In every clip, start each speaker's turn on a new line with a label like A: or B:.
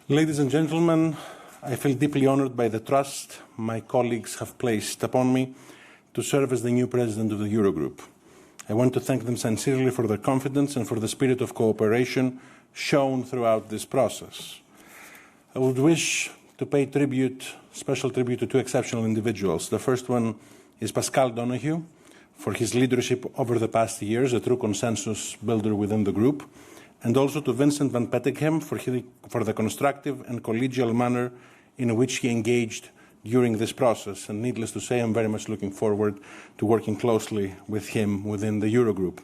A: Ladies and gentlemen, I feel deeply honored by the trust my colleagues have placed upon me to serve as the new president of the Eurogroup. I want to thank them sincerely for their confidence and for the spirit of cooperation shown throughout this process. I would wish to pay special tribute to two exceptional individuals. The first one is Pascal Donoghue for his leadership over the past years, a true consensus builder within the group, and also to Vincent van Peteghem for the constructive and collegial manner in which he engaged during this process. And needless to say, I'm very much looking forward to working closely with him within the Eurogroup.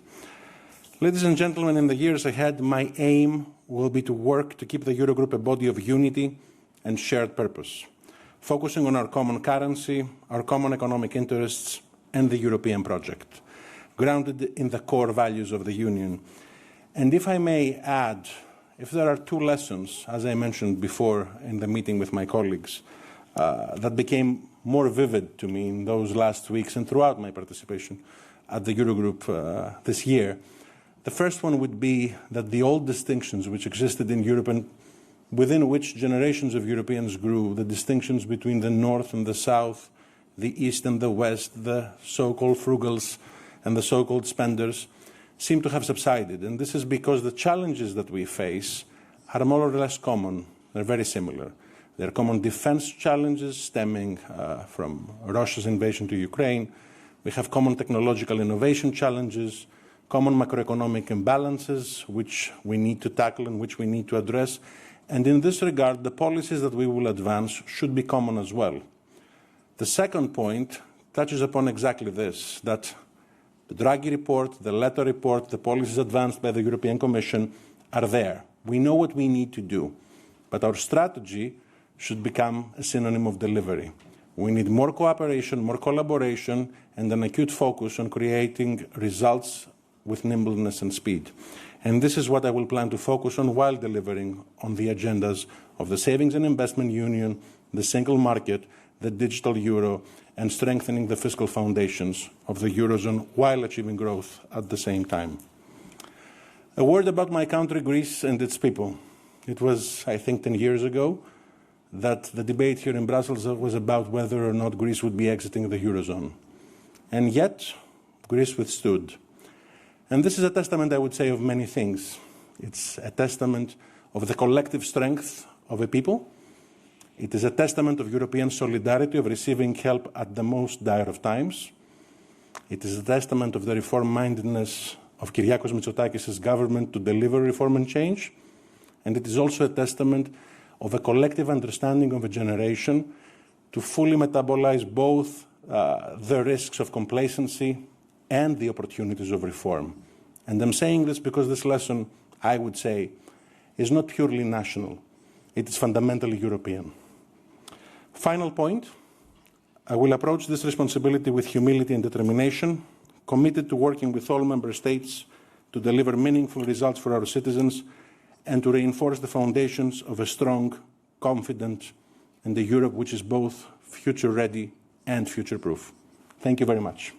A: Ladies and gentlemen, in the years ahead, my aim will be to work to keep the Eurogroup a body of unity and shared purpose, focusing on our common currency, our common economic interests, and the European project, grounded in the core values of the Union. And if I may add, if there are two lessons, as I mentioned before in the meeting with my colleagues, that became more vivid to me in those last weeks and throughout my participation at the Eurogroup this year, the first one would be that the old distinctions which existed in Europe and within which generations of Europeans grew, the distinctions between the North and the South, the East and the West, the so-called frugals and the so-called spenders, seem to have subsided. And this is because the challenges that we face are more or less common. They're very similar. They're common defense challenges stemming from Russia's invasion to Ukraine. We have common technological innovation challenges, common macroeconomic imbalances, which we need to tackle and which we need to address. And in this regard, the policies that we will advance should be common as well. The second point touches upon exactly this, that the Draghi report, the Letta report, the policies advanced by the European Commission are there. We know what we need to do, but our strategy should become a synonym of delivery. We need more cooperation, more collaboration, and an acute focus on creating results with nimbleness and speed. And this is what I will plan to focus on while delivering on the agendas of the Savings and Investment Union, the single market, the digital euro, and strengthening the fiscal foundations of the Eurozone while achieving growth at the same time. A word about my country, Greece, and its people. It was, I think, 10 years ago that the debate here in Brussels was about whether or not Greece would be exiting the Eurozone. And yet, Greece withstood. And this is a testament, I would say, of many things. It's a testament of the collective strength of a people. It is a testament of European solidarity, of receiving help at the most dire of times. It is a testament of the reform-mindedness of Kyriakos Mitsotakis' government to deliver reform and change. And it is also a testament of a collective understanding of a generation to fully metabolize both the risks of complacency and the opportunities of reform. And I'm saying this because this lesson, I would say, is not purely national. It is fundamentally European. Final point, I will approach this responsibility with humility and determination, committed to working with all member states to deliver meaningful results for our citizens and to reinforce the foundations of a strong, confident, and a Europe which is both future-ready and future-proof. Thank you very much.